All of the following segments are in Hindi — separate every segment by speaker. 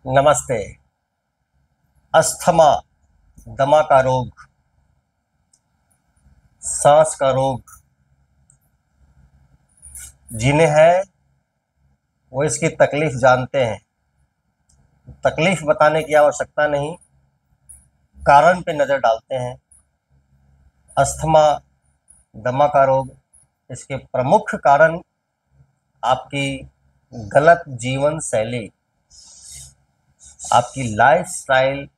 Speaker 1: नमस्ते। अस्थमा, दमा का रोग, सांस का रोग जिन्हें है वो इसकी तकलीफ जानते हैं। तकलीफ बताने की आवश्यकता नहीं, कारण पे नज़र डालते हैं। अस्थमा, दमा का रोग, इसके प्रमुख कारण आपकी गलत जीवन शैली, आपकी लाइफस्टाइल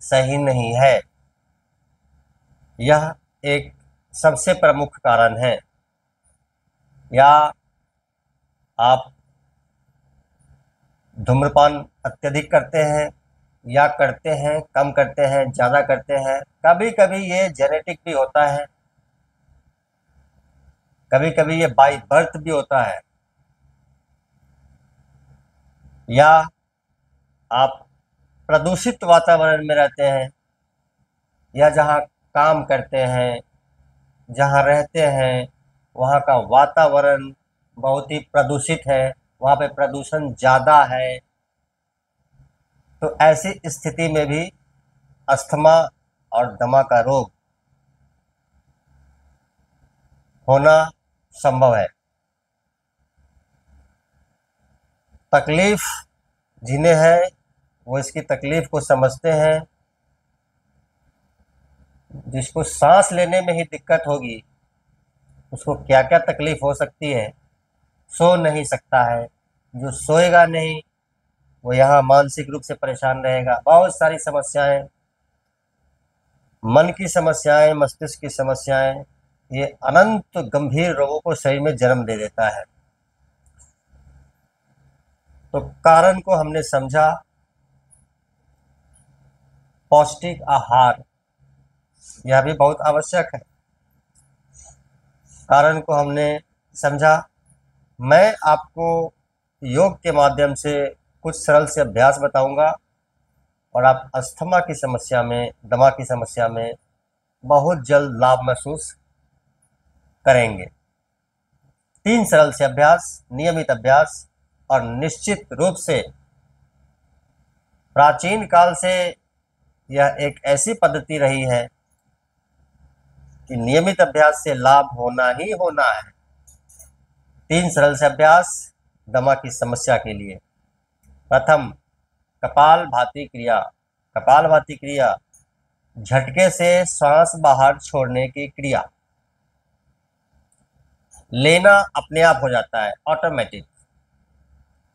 Speaker 1: सही नहीं है। यह एक सबसे प्रमुख कारण है। या आप धूम्रपान अत्यधिक करते हैं, या करते हैं, कम करते हैं, ज़्यादा करते हैं। कभी कभी ये जेनेटिक भी होता है, कभी कभी ये बाय बर्थ भी होता है। या आप प्रदूषित वातावरण में रहते हैं, या जहाँ काम करते हैं, जहाँ रहते हैं, वहाँ का वातावरण बहुत ही प्रदूषित है, वहाँ पे प्रदूषण ज़्यादा है। तो ऐसी स्थिति में भी अस्थमा और दमा का रोग होना संभव है। तकलीफ जिन्हें है वो इसकी तकलीफ को समझते हैं। जिसको सांस लेने में ही दिक्कत होगी, उसको क्या क्या तकलीफ हो सकती है। सो नहीं सकता है, जो सोएगा नहीं वो यहाँ मानसिक रूप से परेशान रहेगा। बहुत सारी समस्याएं, मन की समस्याएं, मस्तिष्क की समस्याएं, ये अनंत गंभीर रोगों को शरीर में जन्म दे देता है। तो कारण को हमने समझा। पौष्टिक आहार, यह भी बहुत आवश्यक है। कारण को हमने समझा। मैं आपको योग के माध्यम से कुछ सरल से अभ्यास बताऊंगा और आप अस्थमा की समस्या में, दमा की समस्या में बहुत जल्द लाभ महसूस करेंगे। 3 सरल से अभ्यास, नियमित अभ्यास और निश्चित रूप से प्राचीन काल से यह एक ऐसी पद्धति रही है कि नियमित अभ्यास से लाभ होना ही होना है। 3 सरल से अभ्यास दमा की समस्या के लिए। प्रथम, कपालभाति क्रिया। कपालभाति क्रिया झटके से सांस बाहर छोड़ने की क्रिया। लेना अपने आप हो जाता है, ऑटोमेटिक।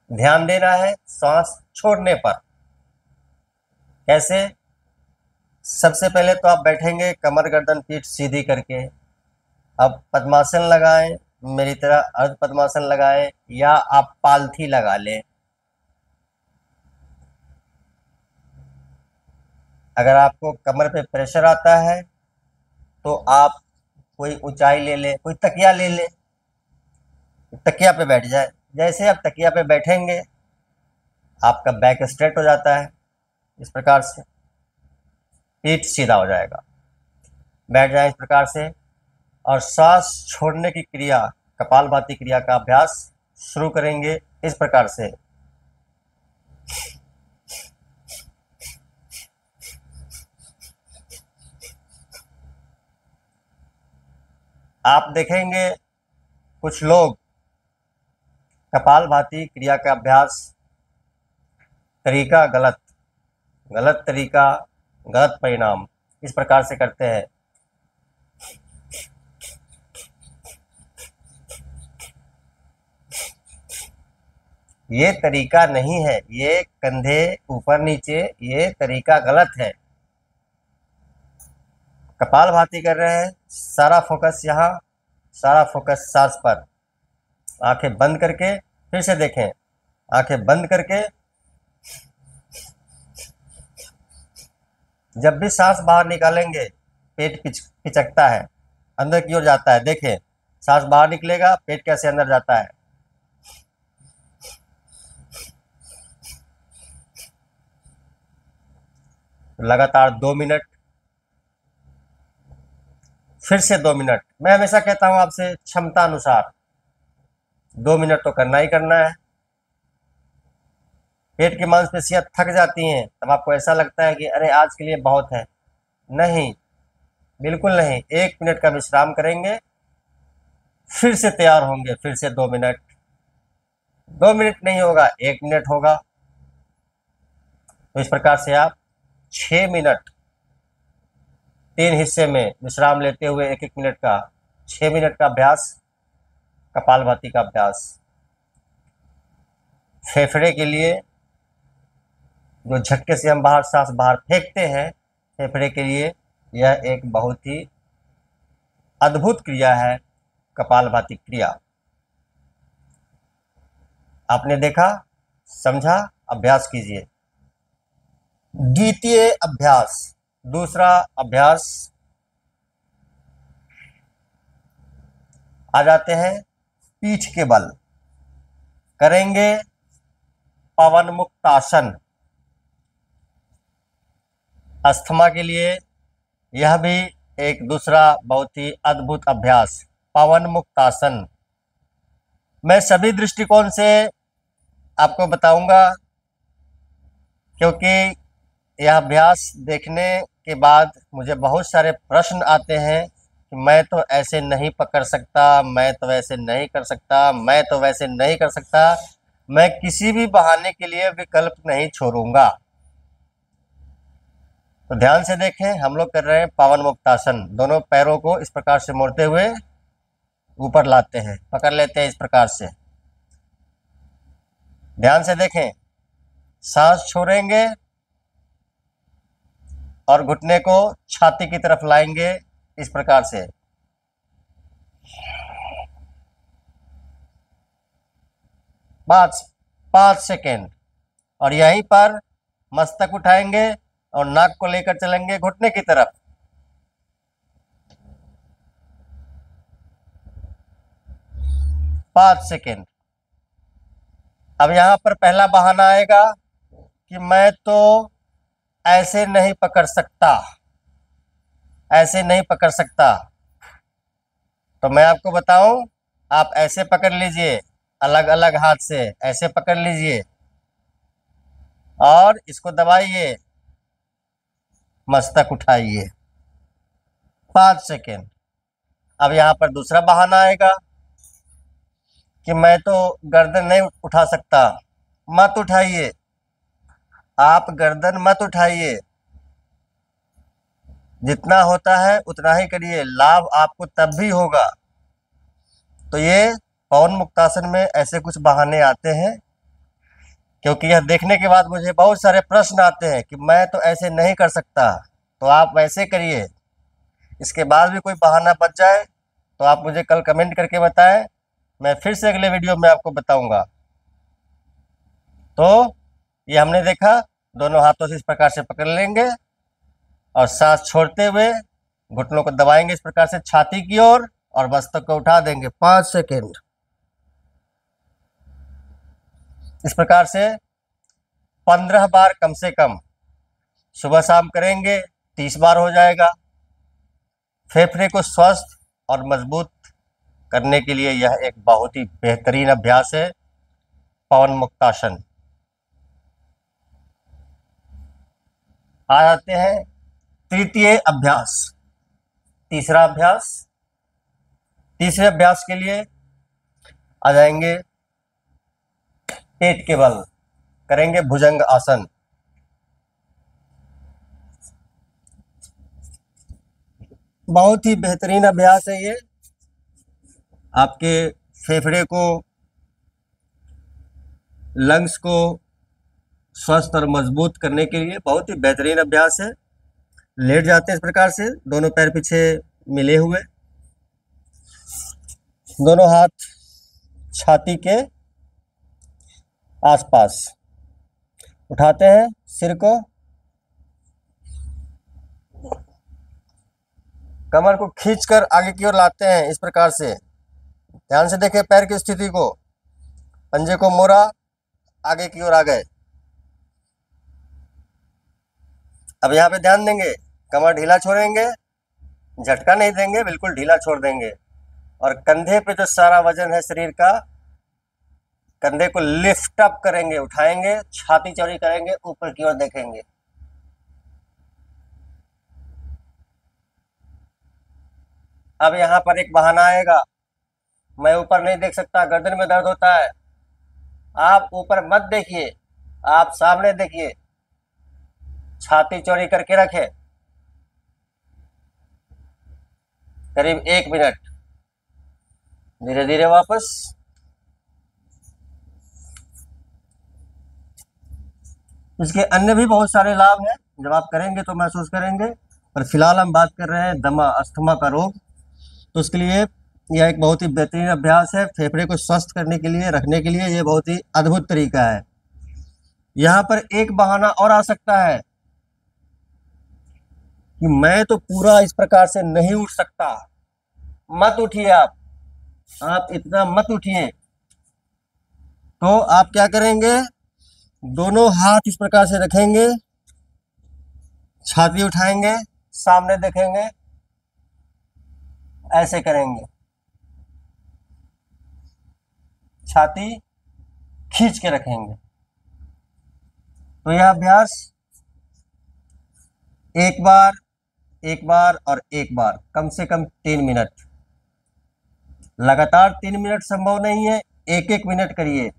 Speaker 1: ध्यान देना है सांस छोड़ने पर। कैसे? सबसे पहले तो आप बैठेंगे कमर गर्दन पीठ सीधी करके। अब पद्मासन लगाएं, मेरी तरह अर्ध पद्मासन लगाएं, या आप पालथी लगा लें। अगर आपको कमर पे प्रेशर आता है तो आप कोई ऊंचाई ले लें, कोई तकिया ले लें, तकिया पे बैठ जाए। जैसे आप तकिया पे बैठेंगे आपका बैक स्ट्रेट हो जाता है, इस प्रकार से पीठ सीधा हो जाएगा। बैठ जाए इस प्रकार से और सांस छोड़ने की क्रिया, कपालभाति क्रिया का अभ्यास शुरू करेंगे इस प्रकार से। आप देखेंगे कुछ लोग कपालभाति क्रिया का अभ्यास तरीका गलत, गलत तरीका, गलत परिणाम, इस प्रकार से करते हैं। ये तरीका नहीं है, ये कंधे ऊपर नीचे, ये तरीका गलत है। कपालभाति कर रहे हैं, सारा फोकस यहाँ, सारा फोकस सांस पर। आंखें बंद करके फिर से देखें, आंखें बंद करके। जब भी सांस बाहर निकालेंगे पेट पिचकता है, अंदर की ओर जाता है। देखें, सांस बाहर निकलेगा, पेट कैसे अंदर जाता है। लगातार 2 मिनट, फिर से 2 मिनट। मैं हमेशा कहता हूं आपसे, क्षमता अनुसार 2 मिनट तो करना ही करना है। पेट की मांसपेशियां थक जाती हैं, तब आपको ऐसा लगता है कि अरे आज के लिए बहुत है। नहीं, बिल्कुल नहीं। 1 मिनट का विश्राम करेंगे, फिर से तैयार होंगे, फिर से 2 मिनट। 2 मिनट नहीं होगा, 1 मिनट होगा। तो इस प्रकार से आप 6 मिनट, 3 हिस्से में विश्राम लेते हुए 1-1 मिनट का, 6 मिनट का अभ्यास, कपालभाति का अभ्यास फेफड़े के लिए, जो झटके से हम बाहर सांस बाहर फेंकते हैं, फेफड़े के लिए यह एक बहुत ही अद्भुत क्रिया है, कपालभाति क्रिया। आपने देखा, समझा, अभ्यास कीजिए। द्वितीय अभ्यास, दूसरा अभ्यास आ जाते हैं पीठ के बल। करेंगे पवन मुक्तासन। अस्थमा के लिए यह भी एक दूसरा बहुत ही अद्भुत अभ्यास, पवन मुक्तासन। मैं सभी दृष्टिकोण से आपको बताऊंगा, क्योंकि यह अभ्यास देखने के बाद मुझे बहुत सारे प्रश्न आते हैं कि मैं तो ऐसे नहीं पकड़ सकता, मैं तो ऐसे नहीं कर सकता, मैं तो वैसे नहीं कर सकता। मैं किसी भी बहाने के लिए विकल्प नहीं छोड़ूंगा। तो ध्यान से देखें, हम लोग कर रहे हैं पवन मुक्तासन। दोनों पैरों को इस प्रकार से मोड़ते हुए ऊपर लाते हैं, पकड़ लेते हैं इस प्रकार से। ध्यान से देखें, सांस छोड़ेंगे और घुटने को छाती की तरफ लाएंगे इस प्रकार से। पाँच 5 सेकेंड। और यहीं पर मस्तक उठाएंगे और नाक को लेकर चलेंगे घुटने की तरफ। 5 सेकेंड। अब यहां पर पहला बहाना आएगा कि मैं तो ऐसे नहीं पकड़ सकता, ऐसे नहीं पकड़ सकता। तो मैं आपको बताऊं, आप ऐसे पकड़ लीजिए, अलग अलग हाथ से ऐसे पकड़ लीजिए और इसको दबाइए, मस्तक उठाइए। 5 सेकेंड। अब यहाँ पर दूसरा बहाना आएगा कि मैं तो गर्दन नहीं उठा सकता। मत उठाइए, आप गर्दन मत उठाइए, जितना होता है उतना ही करिए, लाभ आपको तब भी होगा। तो ये पवन मुक्तासन में ऐसे कुछ बहाने आते हैं, क्योंकि यह देखने के बाद मुझे बहुत सारे प्रश्न आते हैं कि मैं तो ऐसे नहीं कर सकता। तो आप वैसे करिए। इसके बाद भी कोई बहाना बच जाए तो आप मुझे कल कमेंट करके बताएं, मैं फिर से अगले वीडियो में आपको बताऊंगा। तो ये हमने देखा, दोनों हाथों से इस प्रकार से पकड़ लेंगे और सांस छोड़ते हुए घुटनों को दबाएंगे इस प्रकार से छाती की ओर और मस्तक को उठा देंगे। 5 सेकेंड। इस प्रकार से 15 बार कम से कम सुबह शाम करेंगे, 30 बार हो जाएगा। फेफड़े को स्वस्थ और मजबूत करने के लिए यह एक बहुत ही बेहतरीन अभ्यास है, पवन मुक्तासन। आ जाते हैं तृतीय अभ्यास, तीसरा अभ्यास। तीसरे अभ्यास के लिए आ जाएंगे पेट के बल। करेंगे भुजंग आसन। बहुत ही बेहतरीन अभ्यास है ये, आपके फेफड़े को, लंग्स को स्वस्थ और मजबूत करने के लिए बहुत ही बेहतरीन अभ्यास है। लेट जाते हैं इस प्रकार से, दोनों पैर पीछे मिले हुए, दोनों हाथ छाती के आसपास, उठाते हैं सिर को, कमर को खींचकर आगे की ओर लाते हैं इस प्रकार से। ध्यान से देखें पैर की स्थिति को, पंजे को मोड़ा, आगे की ओर आ गए। अब यहाँ पे ध्यान देंगे, कमर ढीला छोड़ेंगे, झटका नहीं देंगे, बिल्कुल ढीला छोड़ देंगे और कंधे पे जो सारा वजन है शरीर का, कंधे को लिफ्ट अप करेंगे, उठाएंगे, छाती चौड़ी करेंगे, ऊपर की ओर देखेंगे। अब यहाँ पर एक बहाना आएगा, मैं ऊपर नहीं देख सकता, गर्दन में दर्द होता है। आप ऊपर मत देखिए, आप सामने देखिए, छाती चौड़ी करके रखें, करीब 1 मिनट। धीरे धीरे वापस। इसके अन्य भी बहुत सारे लाभ हैं, जब आप करेंगे तो महसूस करेंगे, पर फिलहाल हम बात कर रहे हैं दमा, अस्थमा का रोग। तो उसके लिए यह एक बहुत ही बेहतरीन अभ्यास है। फेफड़े को स्वस्थ करने के लिए, रखने के लिए यह बहुत ही अद्भुत तरीका है। यहाँ पर एक बहाना और आ सकता है कि मैं तो पूरा इस प्रकार से नहीं उठ सकता। मत उठिए, आप इतना मत उठिए। तो आप क्या करेंगे, दोनों हाथ इस प्रकार से रखेंगे, छाती उठाएंगे, सामने देखेंगे, ऐसे करेंगे, छाती खींच के रखेंगे। तो यह अभ्यास एक बार, एक बार और एक बार, कम से कम 3 मिनट। लगातार 3 मिनट संभव नहीं है, 1-1 मिनट करिए।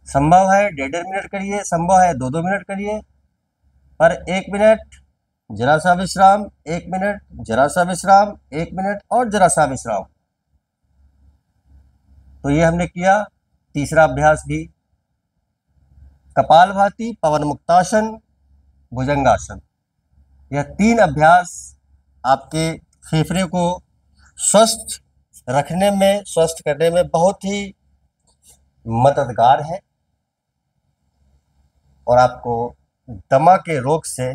Speaker 1: संभव है 1.5 मिनट करिए, संभव है 2-2 मिनट करिए, पर 1 मिनट जरा सा विश्राम, 1 मिनट जरा सा विश्राम, 1 मिनट और जरा सा विश्राम। तो ये हमने किया। तीसरा अभ्यास भी कपालभाति, पवन मुक्तासन, भुजंगासन। यह 3 अभ्यास आपके फेफड़े को स्वस्थ रखने में, स्वस्थ करने में बहुत ही मददगार है और आपको दमा के रोग से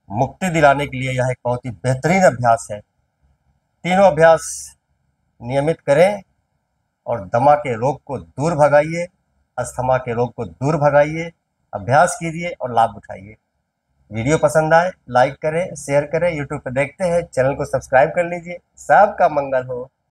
Speaker 1: मुक्ति दिलाने के लिए यह एक बहुत ही बेहतरीन अभ्यास है। तीनों अभ्यास नियमित करें और दमा के रोग को दूर भगाइए, अस्थमा के रोग को दूर भगाइए। अभ्यास कीजिए और लाभ उठाइए। वीडियो पसंद आए लाइक करें, शेयर करें। यूट्यूब पर देखते हैं, चैनल को सब्सक्राइब कर लीजिए। सबका मंगल हो।